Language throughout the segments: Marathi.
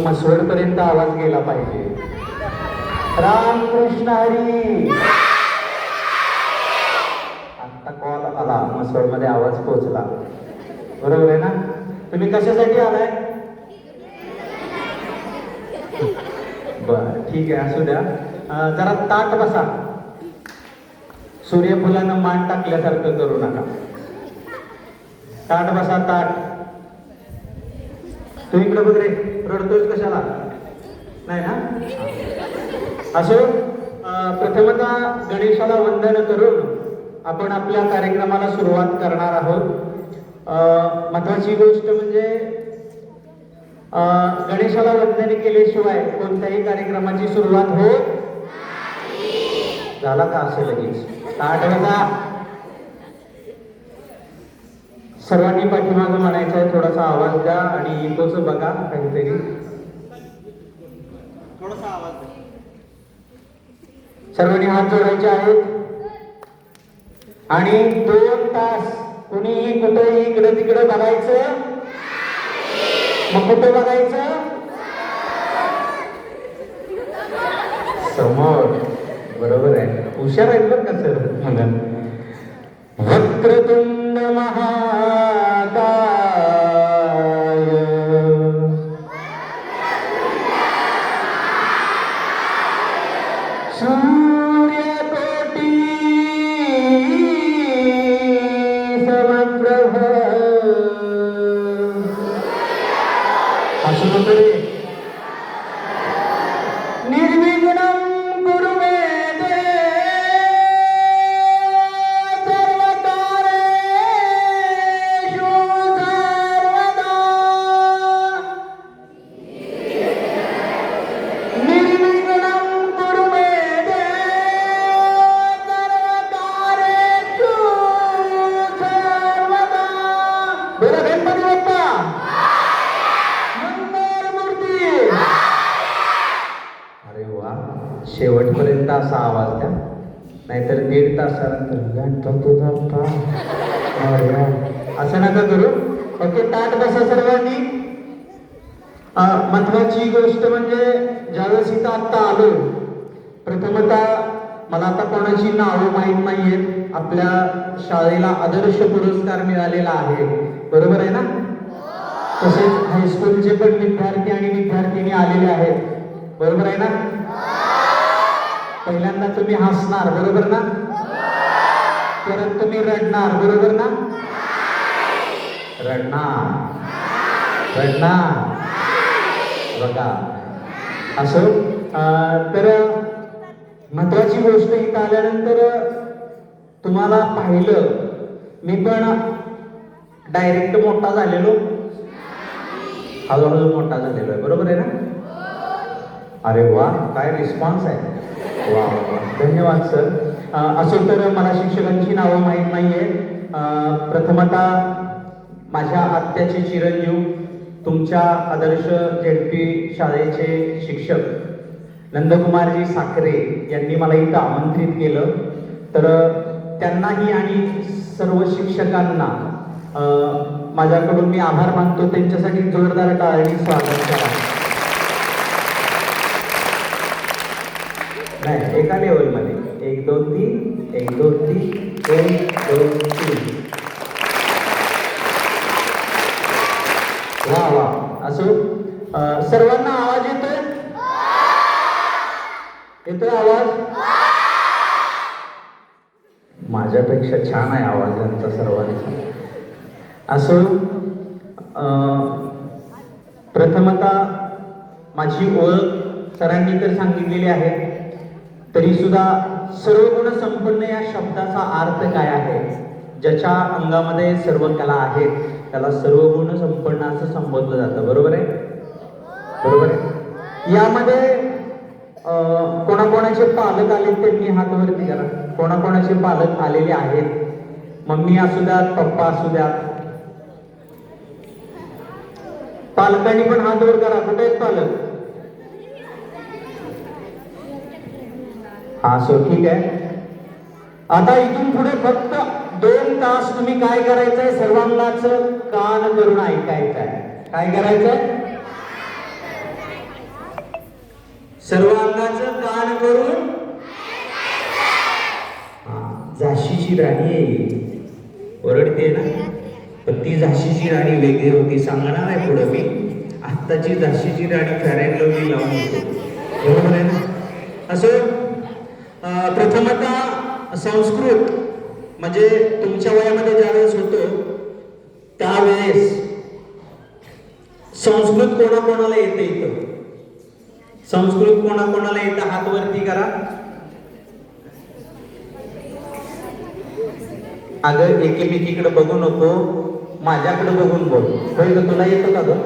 मसवड पर्यंत आवाज गेला पाहिजे. रामकृष्ण हरी. आता कॉल आला, मसवड मध्ये आवाज पोहोचला. बरोबर आहे ना? तुम्ही कशासाठी आलाय? बर, ठीक आहे, असू द्या. जरा ताट बसा. सूर्यफुलानं मान टाकल्यासारखं करू नका. ताट बसा, ताट. तू इकडे बघ रे, रडतोस कशाला? नाही ना? असो, प्रथमतः गणेशाला वंदन करून आपण आपल्या कार्यक्रमाला सुरुवात करणार आहोत. महत्वाची गोष्ट म्हणजे गणेशाला वंदन केल्याशिवाय कोणत्याही कार्यक्रमाची सुरुवात होत झाला का असे लगेच? ताट बसा. सर्वांनी पाठीमागं म्हणायचं आहे, थोडासा आवाज द्या आणि इकोच बघा काहीतरी. थोडासा आवाज द्या. सर्वांनी हात जोडायचे आहेत आणि 2 तास कुणीही कुठेही इकडे तिकडे बघायचं. मग कुठे बघायचं? समोर. बरोबर आहे, हुशार आहेत बरं का सर. म्हणा वक्रतुंड महाकाय सूर्यकोटी समप्रभ. असं होतं रे. निर्विघ्नं कुरु मे देव सर्वकार्येषु सर्वदा. निर्विघ्नं कुरु मे देव सर्वकार्येषु सर्वदा. बोला गणपती बाप्पा. अरे वा, शेवटपर्यंत असा आवाज द्या, नाहीतर 1.5 तासानंतर गणपती बाप्पा असं नका करू. ओके, ताट बसा सर्वांनी. महत्वाची गोष्ट म्हणजे ज्यावेळेस इथं आत्ता आलो, प्रथमतः मला आता कोणाची नावं माहीत नाहीयेत. आपल्या शाळेला आदर्श पुरस्कार मिळालेला आहे, बरोबर आहे ना? तसेच हायस्कूलचे पण विद्यार्थी आणि विद्यार्थिनी आलेले आहेत, बरोबर आहे ना? पहिल्यांदा तुम्ही हसणार, बरोबर ना? परत तुम्ही रडणार, बरोबर ना? रडणार रडणार बघा. असो, तर महत्वाची गोष्ट इथं आल्यानंतर तुम्हाला पाहिलं, मी पण डायरेक्ट मोठा झालेलो, हळूहळू मोठा झालेलो आहे, बरोबर आहे ना? अरे वा, काय रिस्पॉन्स आहे. वा वा, धन्यवाद सर. असो, तर मला शिक्षकांची नावं माहीत नाहीये. प्रथमतः माझ्या आत्याचे चिरंजीव, तुमच्या आदर्श झेडपी शाळेचे शिक्षक नंदकुमारजी साखरे यांनी मला इथं आमंत्रित केलं. तर त्यांनाही आणि सर्व शिक्षकांना माझ्याकडून मी आभार मानतो. त्यांच्यासाठी जोरदार टाळ्यांनी स्वागत करा. नाही, एका लेवलमध्ये 1 2 3 1 2 3 1 2 3. वा वा. असो, सर्वांना आवाज येतोय? येतोय आवाज? माझ्यापेक्षा छान आहे आवाज यांचा सर्वांचा. असो, प्रथमतः माझी ओळख सरांनी तर सांगितलेली आहे, तरी सुद्धा सर्वगुण संपन्न या शब्दाचा अर्थ काय आहे? ज्याच्या अंगामध्ये सर्व कला आहेत त्याला सर्वगुण संपन्न असं संबोधलं जातं, बरोबर आहे? बरोबर आहे. यामध्ये कोणाकोणाचे पालक आलेत त्यांनी हात वरती करा. कोणाकोणाचे पालक आलेले आहेत? मम्मी असू द्यात, पप्पा असू द्यात. पालकांनी पण हात वर करा. कुठे आहेत पालक? हा, सो ठीक आहे. आता इथून पुढे फक्त 2 तास तुम्ही काय करायचंय? सर्वांनाच कान करून ऐकायचंय. काय करायचंय? सर्वांगाचं कान करून झाशीची राणी आहे, ओरडते ना, पण ती झाशीची राणी वेगळी होती. सांगणार आहे पुढे मी. आत्ताची झाशीची राणी फेअर अँड लवली लावून येते, बरोबर आहे ना. असं प्रथमतः संस्कृत म्हणजे तुमच्या वयामध्ये ज्यावेळेस होतो त्यावेळेस संस्कृत कोणाकोणाला येते इथं? संस्कृत कोणाकोणाला येतं? हात वरती करा. अगं एकेमेकीकडे बघू नको, माझ्याकडे बघून बोल. होय ग, तुला येतं का ग?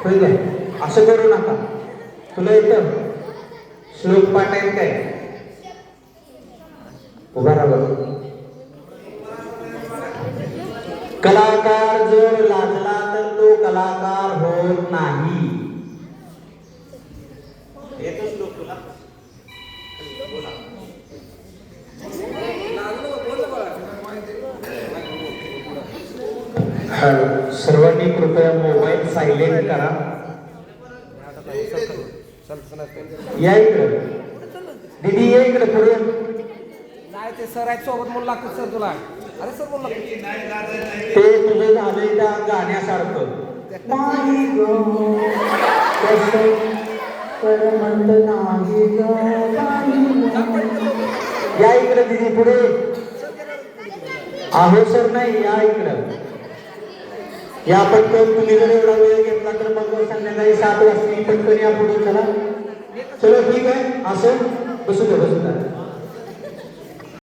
होय ग, असं करू नका. तुला येतं? श्लोक पाठ आहेत काय? उभा राहा बरं. कलाकार जर लाजला तर तो कलाकार होत नाही. येतो श्लोक तुला? सर्वांनी कृपया मोबाईल सायलेंट करा. या इकडे दीदी, ये इकडे पुढे. नाही ते सर आहेत सोबत म्हणून लागतं सर तुला. अरे सर बोल, ते तुझं झालंय त्या गाण्यासारखं. नाही ग कसं करमत नाही ग, या इकडे दीदी पुढे. आहो सर नाही, या इकडं या पटकन. तुम्ही जर एवढा वेळ घेतला तर मग संध्याकाळी 7 वाजता पटकन या पुढे. चला चलो ठीक आहे. असं बसू द्या, बसू द्या.